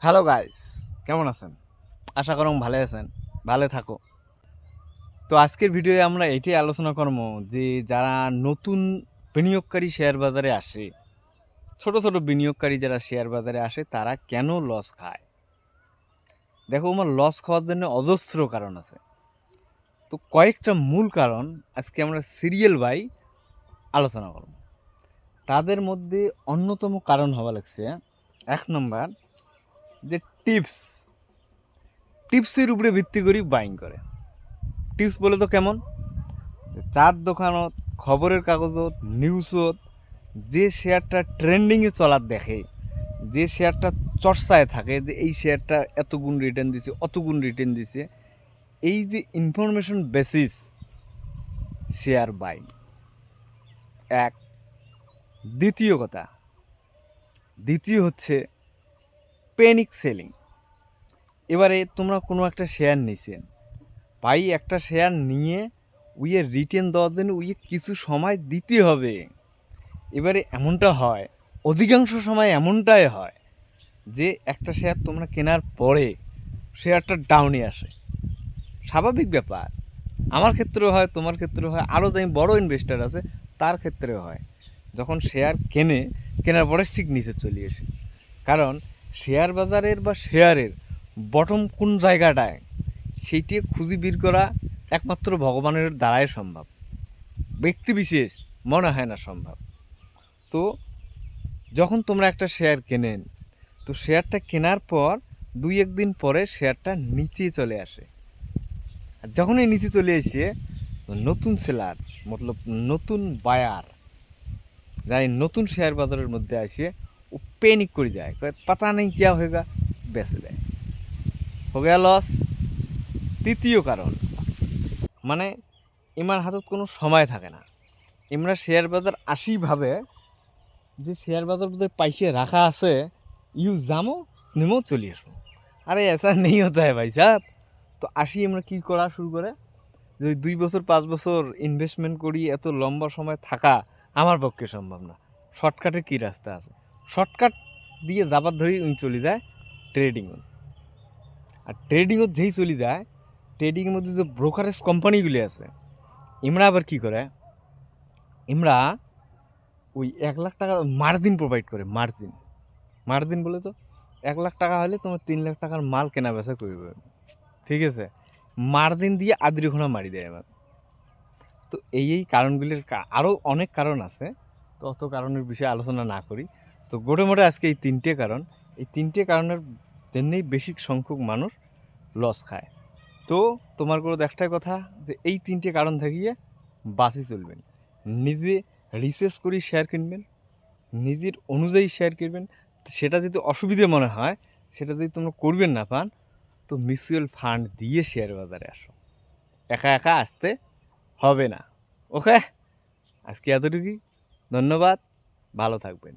Hello guys, কেমন আছেন? আশা করুন ভালো আছেন, ভালো থাকো। তো আজকের ভিডিওয়ে আমরা এটাই আলোচনা করব যে যারা নতুন বিনিয়োগকারী শেয়ার বাজারে আসে, ছোট ছোট বিনিয়োগকারী যারা শেয়ার বাজারে আসে তারা কেন লস খায়। দেখো, আমার লস খাওয়ার জন্য অজস্র কারণ আছে। তো কয়েকটা মূল কারণ আজকে আমরা সিরিয়াল বাই আলোচনা করব। তাদের মধ্যে অন্যতম কারণ হওয়া লাগছে ১ নম্বর, যে টিপসের উপরে ভিত্তি করে বাইং করে। টিপস বলে তো কেমন, চার দোকানত, খবরের কাগজত, নিউজত যে শেয়ারটা ট্রেন্ডিংয়ে চলার দেখে, যে শেয়ারটা চর্চায় থাকে, যে এই শেয়ারটা এত গুণ রিটার্ন দিছে, অত গুণ রিটার্ন দিছে, এই যে ইনফরমেশন বেসিস শেয়ার বাই এক। দ্বিতীয় হচ্ছে প্যানিক সেলিং। এবারে তোমরা কোনো একটা শেয়ার নিছেন, ভাই একটা শেয়ার নিয়ে উইয়ে রিটার্ন দেওয়ার জন্য উইয়ে কিছু সময় দিতে হবে। এবারে এমনটা হয়, অধিকাংশ সময় এমনটাই হয় যে একটা শেয়ার তোমরা কেনার পরে শেয়ারটা ডাউনে আসে। স্বাভাবিক ব্যাপার, আমার ক্ষেত্রেও হয়, তোমার ক্ষেত্রেও হয়, আরও যাই বড় ইনভেস্টার আছে তার ক্ষেত্রেও হয়। যখন শেয়ার কেনার পরে ঠিক নিচে চলে আসে। কারণ শেয়ার বাজারের বা শেয়ারের বটম কোন জায়গাটায় সেইটি খুঁজে বের করা একমাত্র ভগবানের দ্বারাই সম্ভব, ব্যক্তি বিশেষ মনে হয় না সম্ভব। তো যখন তোমরা একটা শেয়ার কেনেন, তো শেয়ারটা কেনার পর দুই একদিন পরে শেয়ারটা নিচে চলে আসে। আর যখন এই নিচে চলে এসে নতুন সেলার, মতলব নতুন বায়ার, যাই নতুন শেয়ার বাজারের মধ্যে আসে, ও প্যানিক করে যায়, পাতা নেই কিয়া হয়েগা, বেঁচে যায়, হো গেয়া লস। তৃতীয় কারণ, মানে ইমার হাতত কোনো সময় থাকে না। ইমরা শেয়ার বাজার আসি ভাবে যে শেয়ার বাজার বোধহয় পাইসে রাখা আছে, ইউ জামো নেমো চলে আসবো। আরে এসা নেই হতে হয় ভাই সাহেব। তো আসি আমরা কী করা শুরু করে, যে 2 বছর 5 বছর ইনভেস্টমেন্ট করি, এত লম্বা সময় থাকা আমার পক্ষে সম্ভব না। শর্টকাটের কী রাস্তা আছে, শর্টকাট দিয়ে যাবার ধরেই উনি চলে যায় ট্রেডিংয়ে। আর ট্রেডিংত যেই চলে যায়, ট্রেডিংয়ের মধ্যে যে ব্রোকারেজ কোম্পানিগুলি আছে, ইমরা আবার কী করে, ইমরা ওই 1 লাখ টাকা মার্জিন প্রোভাইড করে। মার্জিন বলে তো 1 লাখ টাকা হলে তোমার 3 লাখ টাকার মাল কেনা বেচা করবে, ঠিক আছে? মার্জিন দিয়ে আদ্রিঘোনা মারি দেয় এবার। তো এই কারণগুলির আরও অনেক কারণ আছে, তো অত কারণের বিষয়ে আলোচনা না করি। তো মোটে আজকে এই 3টে কারণ, এই 3টে কারণের জন্যেই বেশি সংখ্যক মানুষ লস খায়। তো তোমার কোনো একটাই কথা, যে এই 3টে কারণ থাকিয়ে বাঁচি চলবেন। নিজে রিসার্চ করি শেয়ার কিনবেন, নিজের অনুযায়ী শেয়ার কিনবেন। সেটা যদি অসুবিধে মনে হয়, সেটা যদি তোমরা করবেন না পান, তো মিউচুয়াল ফান্ড দিয়ে শেয়ার বাজারে আসো। একা একা আসতে হবে না। ওকে, আজকে এতটুকুই। ধন্যবাদ, ভালো থাকবেন।